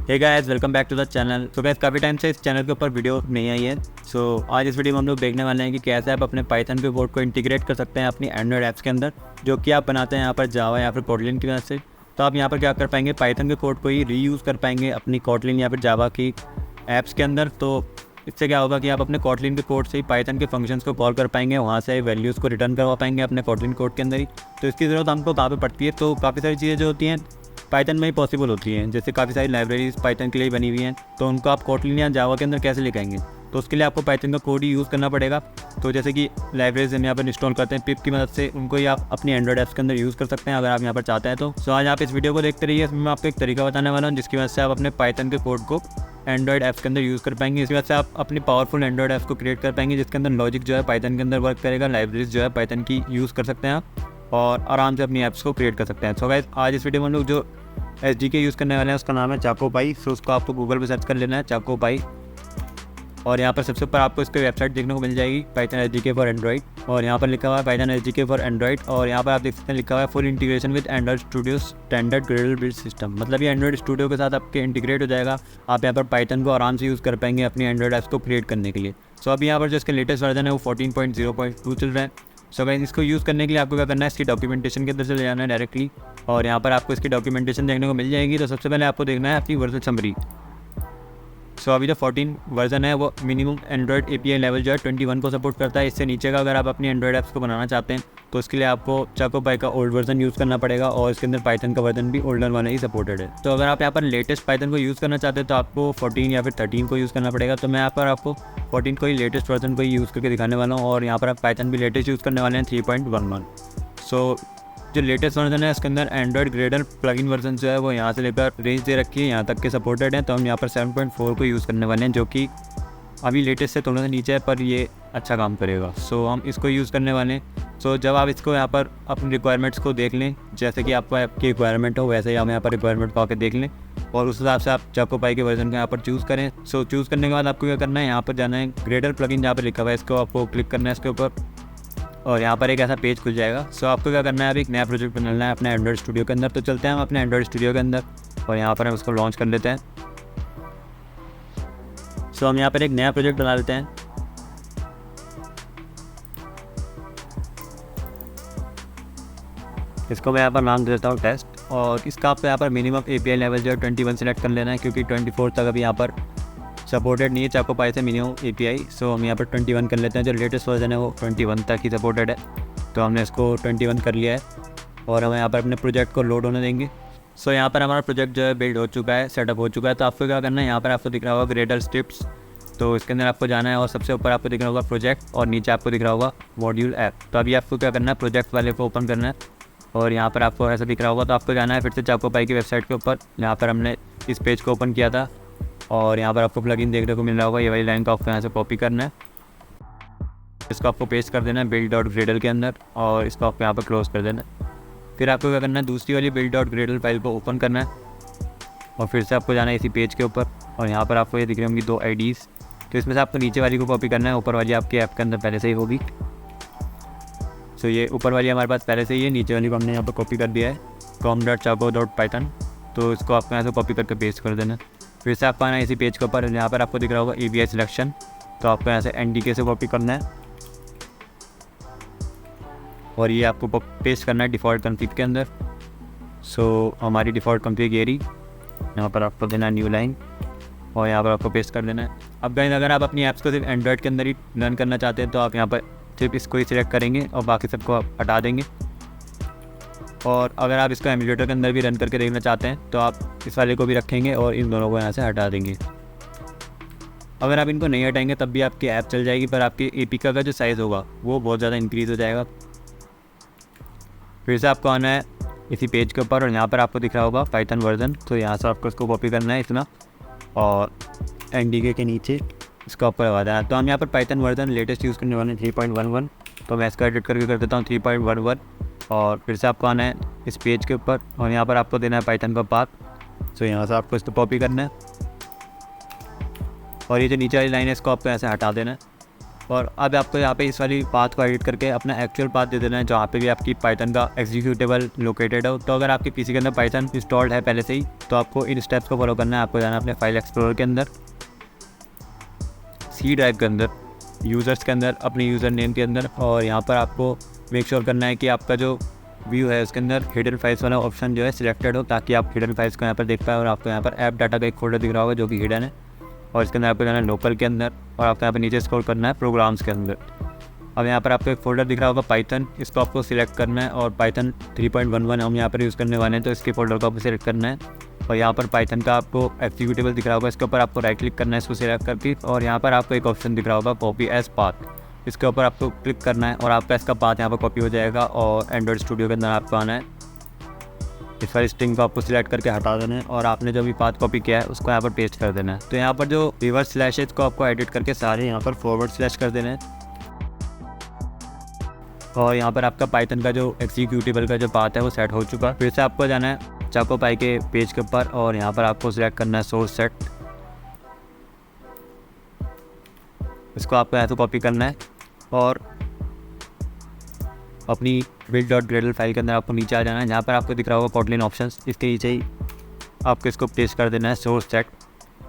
Hey guys, welcome back to the channel. So guys, काफ़ी time से इस channel के ऊपर वीडियो नहीं आई है। आज इस वीडियो में हम लोग देखने वाले हैं कि कैसे आप अपने पाइथन के कोड को इंटीग्रेट कर सकते हैं अपनी एंड्रॉइड ऐप्स के अंदर, जो कि आप बनाते हैं यहाँ पर जावा या फिर कोटलिन की मदद से। तो आप यहाँ पर क्या कर पाएंगे, पाइथन के कोड को ही रीयूज़ कर पाएंगे अपनी कोटलिन या फिर जावा की ऐप्स के अंदर। तो इससे क्या होगा कि आप अपने कोटलिन के कोड से ही पाइथन के फंक्शंस को कॉल कर पाएंगे, वहाँ से वैल्यूज़ को रिटर्न करवा पाएंगे अपने कोटलिन कोड के अंदर ही। तो इसकी ज़रूरत हमको कहाँ पे पड़ती है, तो काफ़ी सारी चीज़ें जो होती हैं पाइथन में ही पॉसिबल होती हैं। जैसे काफ़ी सारी लाइब्रेरीज पाइथन के लिए बनी हुई हैं, तो उनको आप कोटलिन या जावा के अंदर कैसे लेके आएंगे, तो उसके लिए आपको पाइथन का कोड ही यूज़ करना पड़ेगा। तो जैसे कि लाइब्रेरीज हम यहाँ पर इंस्टॉल करते हैं पिप की मदद से, उनको ही आप अपनी एंड्रॉइड ऐप्स के अंदर यूज़ कर सकते हैं अगर आप यहाँ पर चाहते हैं तो। आज आप इस वीडियो को देखते रहिए, इसमें मैं आपको एक तरीका बताने वाला हूँ जिसकी वजह से आप अपने पाइथन के कोड को एंड्रॉइड ऐप्स के अंदर यूज़ कर पाएंगे। इसकी वजह से आप अपनी पावरफुल एंड्रॉइड ऐप्स को क्रिएट कर पाएंगे, जिसके अंदर लॉजिक जो है पाइथन के अंदर वर्क करेगा, लाइब्रेरीज जो है पाइथन की यूज़ कर सकते हैं आप और आराम से अपनी ऐप्स को क्रिएट कर सकते हैं। सो गाइस, आज इस वीडियो में हम लोग जो SDK यूज़ करने वाले हैं उसका नाम है चाकोपाई। सो उसको आपको गूगल पे सर्च कर लेना है, चाकोपाई। और यहाँ पर सबसे ऊपर आपको इसकी वेबसाइट देखने को मिल जाएगी, पाइथन SDK फॉर एंड्रॉइड। और यहाँ पर लिखा हुआ है पाइथन SDK फॉर एंड्रॉइड, और यहाँ पर आप देख सकते हैं लिखा हुआ है full integration with Android studio standard Gradle build system. मतलब ये एंड्रॉइड स्टूडियो के साथ आपके इंटीग्रेट हो जाएगा। आप यहाँ पर पाइथन को आराम से यूज़ कर पाएंगे अपनी एंड्रॉइड ऐप्स को क्रिएट करने के लिए। सो अभी यहाँ पर जो इसका लेटेस्ट वर्जन है वो 14.0.2 चल रहा है। सो गाइस, इसको यूज़ करने के लिए आपको क्या करना है, इसकी डॉक्यूमेंटेशन के अंदर चले जाना है डायरेक्टली, और यहाँ पर आपको इसकी डॉक्यूमेंटेशन देखने को मिल जाएगी। तो सबसे पहले आपको देखना है आपकी वर्जन समरी। सो अभी जो 14 वर्जन है वो मिनिमम एंड्रॉइड API लेवल जो है 21 को सपोर्ट करता है। इससे नीचे का अगर आप अपनी एंड्रॉइड ऐप्स को बनाना चाहते हैं तो इसके लिए आपको चाकोपाई का ओल्ड वर्जन यूज़ करना पड़ेगा, और इसके अंदर पाइथन का वर्जन भी ओल्डर वाला ही सपोर्टेड है। तो अगर आप यहाँ पर लेटेस्ट पाइथन को यूज़ करना चाहते हैं तो आपको 14 या फिर 13 को यूज़ करना पड़ेगा। तो मैं यहाँ पर आपको 14 को ही लेटेस्ट वर्जन को ही यूज़ करके दिखाने वाला हूँ, और यहाँ पर आप पाइथन भी लेटेस्ट यूज़ करने वाले हैं 3.11। सो जो लेटेस्ट वर्जन है इसके अंदर एंड्रॉइड ग्रेडल प्लगइन वर्जन जो है वो यहाँ से लेकर रेंज दे रखी है, यहाँ तक के सपोर्टेड हैं। तो हम यहाँ पर 7.4 को यूज़ करने वाले हैं, जो कि अभी लेटेस्ट से थोड़ा सा नीचे है पर ये अच्छा काम करेगा। सो हम इसको यूज़ करने वाले हैं। सो जब आप इसको यहाँ पर अपनी रिक्वायरमेंट्स को देख लें, जैसे कि आपको ऐप की रिक्वायरमेंट हो वैसे ही हम यहाँ पर रिक्वायरमेंट को आकर देख लें, और उस हिसाब से आप चाकोपाई के वर्जन को यहाँ पर चूज़ करें। सो चूज़ करने के बाद आपको क्या करना है, यहाँ पर जाना है ग्रेडल प्लगइन जहाँ पर लिखा हुआ है, इसको आपको क्लिक करना है इसके ऊपर, और यहाँ पर एक ऐसा पेज खुल जाएगा। सो आपको क्या करना है, अभी एक नया प्रोजेक्ट बनाना है अपने एंड्रॉइड स्टूडियो के अंदर। तो चलते हैं हम अपने एंड्रॉइड स्टूडियो के अंदर, और यहाँ पर हम उसको लॉन्च कर लेते हैं। सो हम यहाँ पर एक नया प्रोजेक्ट बना लेते हैं। इसको मैं यहाँ पर नाम दे देता हूँ टेस्ट, और इसका आपको यहाँ पर मिनिमम API लेवल जो है 21 सेलेक्ट कर लेना है, क्योंकि 24 तक अभी यहाँ पर सपोर्टेड नहीं है चाकोपाई से मिनिमम API। सो हम यहाँ पर 21 कर लेते हैं। जो लेटेस्ट वर्जन है वो 21 तक ही सपोर्टेड है, तो हमने इसको 21 कर लिया है, और हम यहाँ पर अपने प्रोजेक्ट को लोड होने देंगे। सो यहाँ पर हमारा प्रोजेक्ट जो है बिल्ड हो चुका है, सेटअप हो चुका है। तो आपको क्या करना है, यहाँ पर आपको दिख रहा होगा ग्रेडल स्क्रिप्ट्स, तो इसके अंदर आपको जाना है, और सबसे ऊपर आपको दिख रहा होगा प्रोजेक्ट, और नीचे आपको दिख रहा होगा मॉड्यूल ऐप। तो अभी आपको क्या करना है, प्रोजेक्ट वाले को ओपन करना है, और यहाँ पर आपको ऐसा दिख रहा होगा। तो आपको जाना है फिर से चाकोपाई की वेबसाइट के ऊपर, यहाँ पर हमने इस पेज को ओपन किया था, और यहाँ पर आपको प्लगइन देखने को मिल रहा होगा। ये वाली लाइन को आपको यहाँ से कॉपी करना है, इसको आपको पेस्ट कर देना है बिल्ड डॉट ग्रेडल के अंदर, और इसको आपको यहाँ पर क्लोज कर देना है। फिर आपको क्या करना है, दूसरी वाली बिल्ड डॉट ग्रेडल फाइल को ओपन करना है, और फिर से आपको जाना है इसी पेज के ऊपर, और यहाँ पर आपको ये दिख रही होंगी 2 IDs। तो इसमें से आपको नीचे वाली को कॉपी करना है, ऊपर वाली आपके ऐप के अंदर पहले से ही होगी। सो ये ऊपर वाली हमारे पास पहले से ही है, नीचे वाली को हमने यहाँ पर कॉपी कर दिया है, com.chaco.python। तो इसको आपको यहाँ से कॉपी करके पेस्ट कर देना है। फिर से आपको आना है इसी पेज के ऊपर, यहाँ पर आपको दिख रहा होगा API सिलेक्शन, तो आपको यहाँ से NDK से कॉपी करना है, और ये आपको पेस्ट करना है डिफ़ॉल्ट कॉन्फ़िग के अंदर। सो हमारी डिफ़ॉल्ट कॉन्फ़िग ये रही, यहाँ पर आपको देना है न्यू लाइन, और यहाँ पर आपको पेस्ट कर देना है। अब गाइस, अगर आप अपनी ऐप्स को सिर्फ एंड्रॉइड के अंदर ही रन करना चाहते हैं तो आप यहाँ पर सिर्फ इसको ही सिलेक्ट करेंगे और बाकी सबको आप हटा देंगे। और अगर आप इसको एमुलेटर के अंदर भी रन करके देखना चाहते हैं तो आप इस वाले को भी रखेंगे और इन दोनों को यहाँ से हटा देंगे। अगर आप इनको नहीं हटाएंगे तब भी आपकी ऐप चल जाएगी, पर आपकी APK का जो साइज़ होगा वो बहुत ज़्यादा इंक्रीज़ हो जाएगा। फिर से आपको आना है इसी पेज के ऊपर, और यहाँ पर आपको दिख रहा होगा पाइथन वर्जन, तो यहाँ से आपको इसको कॉपी करना है इतना, और NDK के नीचे इसको आपको लगा देना है। तो हम यहाँ पर पाइथन वर्जन लेटेस्ट यूज़ करने वाले हैं 3.11। तो मैं इसका एडिट करके कर देता हूँ 3.11, और फिर से आपको आना है इस पेज के ऊपर, और यहाँ पर आपको देना है पाइथन का पाथ। सो यहाँ से आपको इसको कॉपी करना है, और ये जो नीचे वाली लाइन है इसको आपको ऐसे हटा देना है। और अब आपको यहाँ पे इस वाली पाथ को एडिट करके अपना एक्चुअल पाथ दे देना है जहाँ पे भी आपकी पाइथन का एग्जीक्यूटेबल लोकेटेड हो। तो अगर आपके पीसी के अंदर पाइथन इंस्टॉल्ड है पहले से ही, तो आपको इन स्टेप्स को फॉलो करना है। आपको जाना है अपने फाइल एक्सप्लोरर के अंदर, सी ड्राइव के अंदर, यूज़र्स के अंदर, अपने यूज़र नेम के अंदर, और यहाँ पर आपको मेक श्योर करना है कि आपका जो व्यू है उसके अंदर हिडन फाइल्स वाला ऑप्शन जो है सिलेक्टेड हो, ताकि आप हिडन फाइल्स को यहाँ पर देख पाए। और आपको यहाँ पर ऐप डाटा का एक फोल्डर दिख रहा होगा जो कि हिडन है, और इसके अंदर आपको जाना है लोकल के अंदर, और आपको यहाँ पर नीचे स्क्रॉल करना है प्रोग्राम्स के अंदर। अब यहाँ पर आपको एक फ़ोल्डर दिख रहा होगा पाइथन, इसको आपको सिलेक्ट करना है, और पाइथन 3.11 हम यहाँ पर यूज़ करने वाले हैं, तो इसके फोल्डर को आपको सिलेक्ट करना है। और यहाँ पर पाइथन का आपको एग्जीक्यूटेबल दिख रहा होगा, इसके ऊपर आपको राइट क्लिक करना है इसको सिलेक्ट करके, और यहाँ पर आपको एक ऑप्शन दिख रहा होगा कॉपी एज पाथ, इसके ऊपर आपको क्लिक करना है और आपका इसका पाथ यहाँ पर कॉपी हो जाएगा। और एंड्रॉइड स्टूडियो के अंदर आपको आना है, इस वाली स्ट्रिंग को आपको सिलेक्ट करके हटा देना है, और आपने जो भी पाथ कॉपी किया है उसको यहाँ पर पेस्ट कर देना है। तो यहाँ पर जो रिवर्स स्लैश है इसको आपको एडिट करके सारे यहाँ पर फॉरवर्ड स्लैश कर देना है, और यहाँ पर आपका पाइथन का जो एग्जीक्यूटेबल का जो पाथ है वो सेट हो चुका है। फिर से आपको जाना है चाकोपाई के पेज के ऊपर, और यहाँ पर आपको सिलेक्ट करना है सोर्स सेट, इसको आपको यहाँ से कॉपी करना है, और अपनी build.gradle फाइल के अंदर आपको नीचे आ जाना है, जहाँ पर आपको दिख रहा होगा कोटलिन ऑप्शंस, इसके नीचे ही आपको इसको पेस्ट कर देना है सोर्स सेट।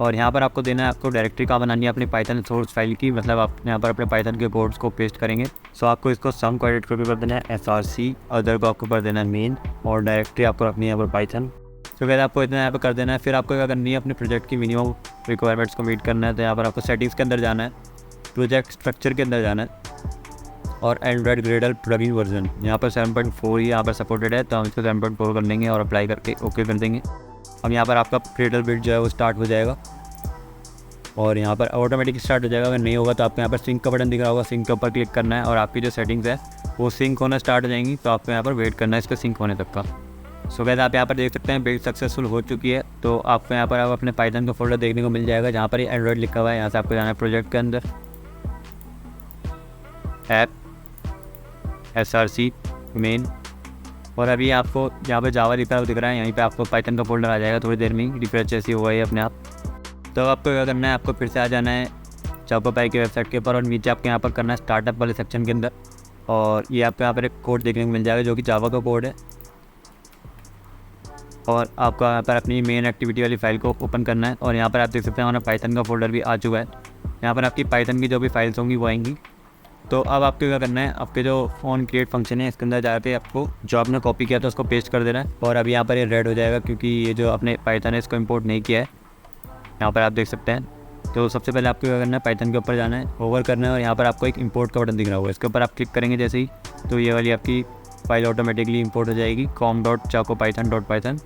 और यहाँ पर आपको देना है, आपको डायरेक्टरी कहाँ बनानी है अपनी पाइथन सोर्स फाइल की, मतलब आप यहाँ पर अपने पाइथन के कोड्स को पेस्ट करेंगे। सो आपको इसको सम को एडिट करके कर देना है src, अदर को आपको कर देना है मेन, और डायरेक्टरी आपको रखनी है यहाँ पर पाइथन। तो वैसे आपको इतना यहाँ पर कर देना है। फिर आपको क्या करनी है, अपने प्रोजेक्ट की मिनिमम रिक्वायरमेंट्स को मीट करना है। तो यहाँ पर आपको सेटिंग्स के अंदर जाना है, प्रोजेक्ट स्ट्रक्चर के अंदर जाना है, और एंड्रॉइड ग्रेडल प्लगइन वर्जन यहाँ पर 7.4 ही यहाँ पर सपोर्टेड है, तो हम इसको 7.4 कर लेंगे और अप्लाई करके ओके कर देंगे। अब यहाँ पर आपका ग्रेडल बिल्ड जो है वो स्टार्ट हो जाएगा, और यहाँ पर ऑटोमेटिक स्टार्ट हो जाएगा। अगर नहीं होगा तो आपको यहाँ पर सिंक का बटन दिख रहा होगा, सिंक के ऊपर क्लिक करना है, और आपकी जो सेटिंग्स है वो सिंक होना स्टार्ट हो जाएंगी। तो आपको यहाँ पर वेट करना है इसका सिंक होने तक का। सो वैसे आप यहाँ पर देख सकते हैं बिल्ड सक्सेसफुल हो चुकी है। तो आपको यहाँ पर आप अपने पाइथन का फोल्डर देखने को मिल जाएगा, जहाँ पर ये एंड्रॉइड लिखा हुआ है। यहाँ से आपको जाना है प्रोजेक्ट के अंदर, ऐप, src मेन, और अभी आपको यहाँ पर जावा लिखा हुआ दिख रहा है, यहीं पे आपको पाइथन का फोल्डर आ जाएगा थोड़ी देर में ही, रिफ्रेश जैसी हुआ है अपने आप। तो आपको क्या करना है, आपको फिर से आ जाना है चाकोपाई की वेबसाइट के ऊपर, और नीचे आपको यहाँ पर करना है स्टार्टअप वाले सेक्शन के अंदर, और ये आपको यहाँ पर एक कोड देखने को मिल जाएगा जो कि जावा का कोड है। और आपको यहाँ पर अपनी मेन एक्टिविटी वाली फाइल को ओपन करना है, और यहाँ पर आप देख सकते हैं हमारा पाइथन का फोल्डर भी आ चुका है। यहाँ पर आपकी पाइथन की जो भी फाइल्स होंगी वो आएंगी। तो अब आपको क्या करना है, आपके जो फोन क्रिएट फंक्शन है इसके अंदर जाके आपको जो आपने कॉपी किया था उसको पेस्ट कर देना है, और अभी यहाँ पर ये रेड हो जाएगा क्योंकि ये जो आपने पाइथन है इसको इंपोर्ट नहीं किया है, यहाँ पर आप देख सकते हैं। तो सबसे पहले आपको क्या करना है, पाइथन के ऊपर जाना है, ओवर करना है, और यहाँ पर आपको एक इंपोर्ट का बटन दिख रहा होगा, इसके ऊपर आप क्लिक करेंगे जैसे ही, तो ये वाली आपकी फाइल ऑटोमेटिकली इंपोर्ट हो जाएगी com.chacopython.python।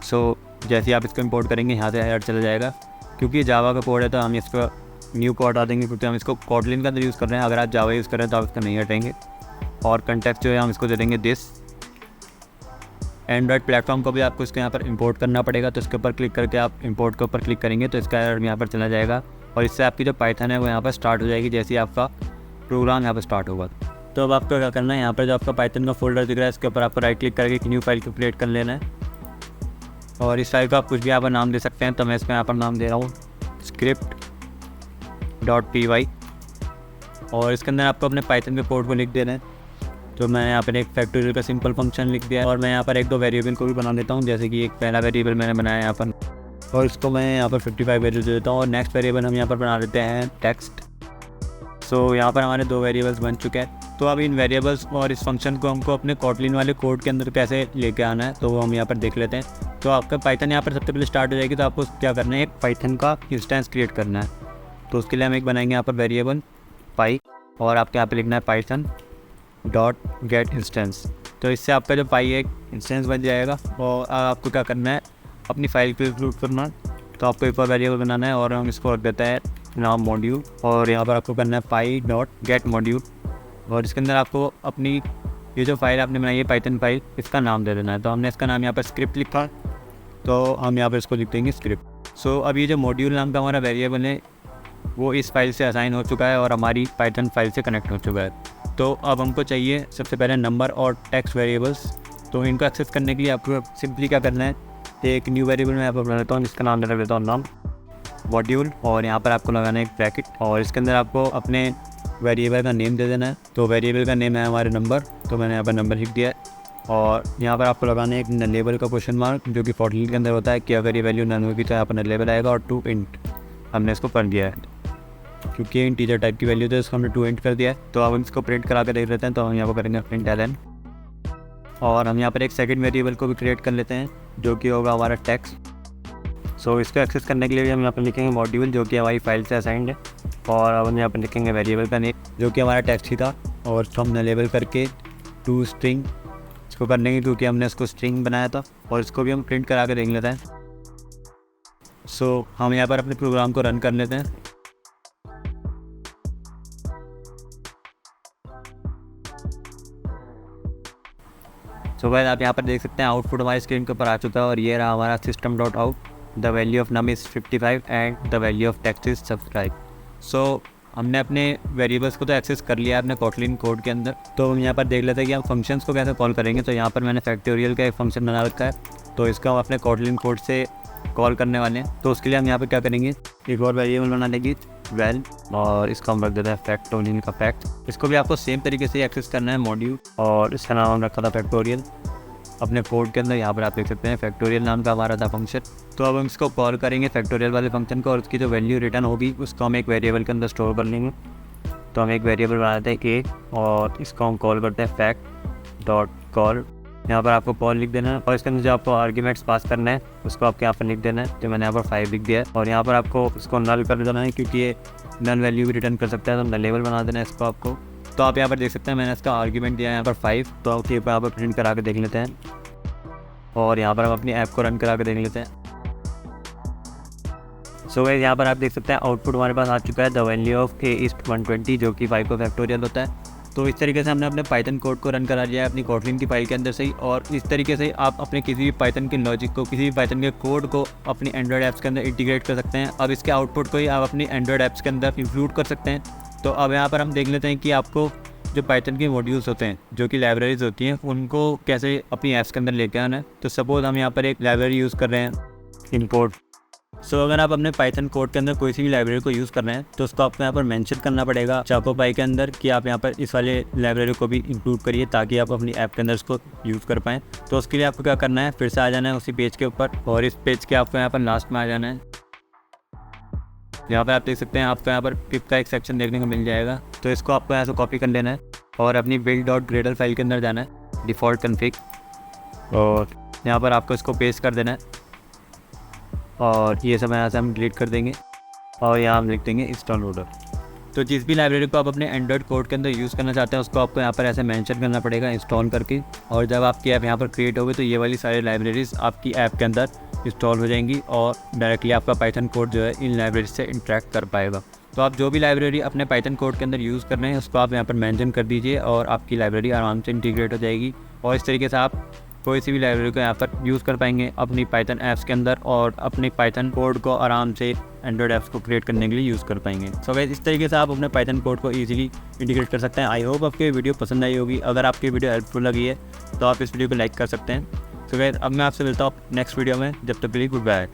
सो जैसे ही आप इसको इंपोर्ट करेंगे यहाँ से ऐड चला जाएगा, क्योंकि ये जावा का कोड है तो हम इसको न्यू को हटा देंगे, क्योंकि हम इसको कोटलिन का अंदर यूज़ कर रहे हैं। अगर आप जावा यूज़ कर रहे हैं तो आप इसका नहीं हटेंगे। और कंटेक्स्ट जो है हम इसको दे देंगे दिस। एंड्रॉइड प्लेटफॉर्म को भी आपको इसके यहाँ पर इंपोर्ट करना पड़ेगा, तो इसके ऊपर क्लिक करके आप इंपोर्ट के ऊपर क्लिक करेंगे तो इसका एरर यहाँ पर चला जाएगा, और इससे आपकी जो पाइथन है वो यहाँ पर स्टार्ट हो जाएगी जैसे ही आपका प्रोग्राम यहाँ पर स्टार्ट होगा। तो अब आपको क्या करना है, यहाँ पर जो आपका पाइथन का फोल्डर दिख रहा है इसके ऊपर आपको राइट क्लिक करके एक न्यू फाइल को क्रिएट कर लेना है, और इस फाइल को आप कुछ भी यहाँ पर नाम दे सकते हैं। तो मैं इसका यहाँ पर नाम दे रहा हूँ script.py, और इसके अंदर आपको अपने पाइथन के कोड को लिख देना है। तो मैंने यहाँ पर एक फैक्टोरियल का सिंपल फंक्शन लिख दिया है, और मैं यहाँ पर एक दो वेरिएबल को भी बना देता हूँ, जैसे कि एक पहला वेरिएबल मैंने बनाया यहाँ पर, और इसको मैं यहाँ पर 55 वैल्यू दे देता हूँ, और नेक्स्ट वेरिएबल हम यहाँ पर बना देते हैं टेक्स्ट। सो यहाँ पर हमारे दो वेरिएबल्स बन चुके हैं। तो अब इन वेरिएबल्स और इस फंक्शन को हमको अपने कोटलिन वाले कोड के अंदर कैसे लेके आना है तो वो हम यहाँ पर देख लेते हैं। तो आपका पाइथन यहाँ पर सबसे पहले स्टार्ट हो जाएगी, तो आपको क्या करना है, एक पाइथन का इंस्टेंस क्रिएट करना है। तो उसके लिए हम एक बनाएंगे यहाँ पर वेरिएबल पाई, और आपके यहाँ पे लिखना है पाइथन डॉट गेट इंस्टेंस। तो इससे आपका जो पाई एक इंस्टेंस बन जाएगा, और आपको क्या करना है, अपनी फाइल को इंक्लूड करना है। तो आपको एक और वेरिएबल बनाना है, और हम इसको रख देते हैं नाम मॉड्यूल, और यहाँ पर आपको करना है पाई डॉट गेट मॉड्यूल, और इसके अंदर आपको अपनी ये जो फाइल आपने बनाई है पाइथन फाइल, इसका नाम दे देना है। तो हमने इसका नाम यहाँ पर स्क्रिप्ट लिखा, तो हम यहाँ पर इसको लिख देंगे स्क्रिप्ट। सो अब ये जो मॉड्यूल नाम का हमारा वेरिएबल है वो इस फाइल से असाइन हो चुका है, और हमारी पाइथन फाइल से कनेक्ट हो चुका है। तो अब हमको चाहिए सबसे पहले नंबर और टेक्स्ट वेरिएबल्स। तो इनको एक्सेस करने के लिए आपको सिंपली क्या करना है, एक न्यू वेरिएबल मैं यहाँ पर बना लेता हूँ, इसका नाम दे देता हूँ नाम मॉड्यूल और यहाँ पर आपको लगाना है एक ब्रैकेट और इसके अंदर आपको अपने वेरिएबल का नेम दे देना है। तो वेरिएबल का नेम है हमारे नंबर, तो मैंने यहाँ पर नंबर लिख दिया है। और यहाँ पर आपको लगाना है एक नल लेबल का क्वेश्चन मार्क जो कि फॉर के अंदर होता है कि अगर ये वैल्यू नन होगी तो यहाँ पर नल लेबल आएगा। और 2 इंट हमने इसको कर दिया है क्योंकि ये इंटीजर टाइप की वैल्यू थी, इसको हमने 2 इंट कर दिया है। तो अब हम इसको प्रिंट करा के देख लेते हैं। तो हम यहाँ पर करेंगे प्रिंट ln और हम यहाँ पर एक सेकंड वेरिएबल को भी क्रिएट कर लेते हैं जो कि होगा हमारा टेक्स्ट। सो इसको एक्सेस करने के लिए हम यहाँ पर लिखेंगे मॉड्यूल जो कि हमारी फाइल से असाइंड है। और अब हम यहाँ पर लिखेंगे वेरिएबल का नेम जो कि हमारा टेक्स्ट ही था और इसको हमने लेबल करके टू स्ट्रिंग इसको कर लेंगे क्योंकि हमने इसको स्ट्रिंग बनाया था। और इसको भी हम प्रिंट करा के देख लेते हैं। सो हम यहाँ पर अपने प्रोग्राम को रन कर लेते हैं। सो गाइस आप यहाँ पर देख सकते हैं आउटपुट हमारी स्क्रीन के ऊपर आ चुका है और ये रहा हमारा system dot out. The value of num is 55 and the value of text is subscribe. So हमने अपने वेरिएबल्स को तो एक्सेस कर लिया है अपने कोटलिन कोड के अंदर। तो हम यहाँ पर देख लेते हैं कि हम फंक्शंस को कैसे कॉल करेंगे। तो यहाँ पर मैंने फैक्टोरियल का एक फंक्शन बना रखा है, तो इसका हम अपने कोटलिन कोड से कॉल करने वाले हैं। तो उसके लिए हम यहाँ पर क्या करेंगे, एक और वेरिएबल बना लेंगे वेल और इसका हम रख देते हैं फैक्टोरियल का फैक्ट। इसको भी आपको सेम तरीके से एक्सेस करना है मॉड्यूल और इसका नाम हम रखा था फैक्टोरियल अपने कोड के अंदर। यहाँ पर आप देख सकते हैं फैक्टोरियल नाम का हमारा था फंक्शन। तो अब हम इसको कॉल करेंगे फैक्टोरियल वाले फंक्शन को और उसकी जो वैल्यू रिटर्न होगी उसको हम एक वेरिएबल के अंदर स्टोर कर लेंगे। तो हम एक वेरिएबल बनाते हैं ए और इसको हम कॉल करते हैं फैक्ट डॉट कॉल। यहाँ पर आपको कॉल लिख देना है और इसके अंदर जो आपको आर्ग्यूमेंट्स पास करना है उसको आपके यहाँ पर लिख देना है। तो मैंने यहाँ पर 5 लिख दिया है और यहाँ पर आपको इसको नल कर देना है क्योंकि ये नल वैल्यू भी रिटर्न कर सकता है। तो नल लेवल बना देना है इसको आपको। तो आप यहाँ पर देख सकते हैं मैंने इसका आर्ग्यूमेंट दिया है यहाँ पर 5। तो आप यहाँ पर प्रिंट करा के देख लेते हैं और यहाँ पर हम अपनी ऐप को रन करा के देख लेते हैं। सो गाइस यहाँ पर आप देख सकते हैं आउटपुट हमारे पास आ चुका है। The value of A is 120 जो कि 5 का फैक्टोरियल होता है। तो इस तरीके से हमने अपने पाइथन कोड को रन करा लिया है अपनी कोटलिन की फाइल के अंदर से ही। और इस तरीके से आप अपने किसी भी पाइथन के लॉजिक को, किसी भी पाइथन के कोड को अपनी एंड्रॉयड ऐप्स के अंदर इंटीग्रेट कर सकते हैं। अब इसके आउटपुट को ही आप अपनी एंड्रॉयड ऐप्स के अंदर इंक्लूड कर सकते हैं। तो अब यहाँ पर हम देख लेते हैं कि आपको जो पाइथन के मॉड्यूल्स होते हैं, जो कि लाइब्रेरीज होती हैं, उनको कैसे अपनी ऐप्स के अंदर लेके आना है। तो सपोज हम यहाँ पर एक लाइब्रेरी यूज़ कर रहे हैं इंपोर्ट। सो अगर आप अपने पाइथन कोड के अंदर कोई सी भी लाइब्रेरी को यूज़ कर रहे हैं तो उसको आपको यहाँ पर मेंशन करना पड़ेगा चाकोपाई के अंदर कि आप यहाँ पर इस वाले लाइब्रेरी को भी इंक्लूड करिए ताकि आप अपनी ऐप के अंदर इसको यूज़ कर पाएँ। तो उसके लिए आपको क्या करना है, फिर से आ जाना है उसी पेज के ऊपर और इस पेज के आपको यहाँ पर लास्ट में आ जाना है। यहाँ पर आप देख सकते हैं आपको यहाँ पर पिप का एक सेक्शन देखने को मिल जाएगा। तो इसको आपको यहाँ से कॉपी कर लेना है और अपनी build डॉट ग्रेडल फाइल के अंदर जाना है डिफ़ॉल्ट कन्फिग और यहाँ पर आपको इसको पेस्ट कर देना है और ये सब यहाँ से हम डिलीट कर देंगे और यहाँ हम लिख देंगे इंस्टॉल लोडर। तो जिस भी लाइब्रेरी को आप अपने एंड्रॉयड कोड के अंदर यूज़ करना चाहते हैं उसको आपको यहाँ पर ऐसे मेंशन करना पड़ेगा इंस्टॉल करके। और जब आपकी ऐप यहाँ पर क्रिएट होगी तो ये वाली सारी लाइब्रेरीज आपकी ऐप के अंदर इंस्टॉल हो जाएंगी और डायरेक्टली आपका पाइथन कोड जो है इन लाइब्रेरी से इंटरेक्ट कर पाएगा। तो आप जो भी लाइब्रेरी अपने पाइथन कोड के अंदर यूज़ कर रहे हैं उसको आप यहाँ पर मेंशन कर दीजिए और आपकी लाइब्रेरी आराम से इंटीग्रेट हो जाएगी। और इस तरीके से आप कोई सी भी लाइब्रेरी को यहाँ पर यूज़ कर पाएंगे अपनी पाइथन ऐप्स के अंदर और अपनी पाइथन कोड को आराम से एंड्रॉयड ऐप्स को क्रिएट करने के लिए यूज़ कर पाएंगे। सो गाइस इस तरीके से आप अपने पाइथन कोड को ईजिली इंटीग्रेट कर सकते हैं। आई होप आपकी वीडियो पसंद आई होगी। अगर आपकी वीडियो हेल्पफुल लगी है तो आप इस वीडियो को लाइक कर सकते हैं। सो गाइस अब मैं आपसे मिलता हूँ नेक्स्ट वीडियो में, जब तक के लिए गुड बाय।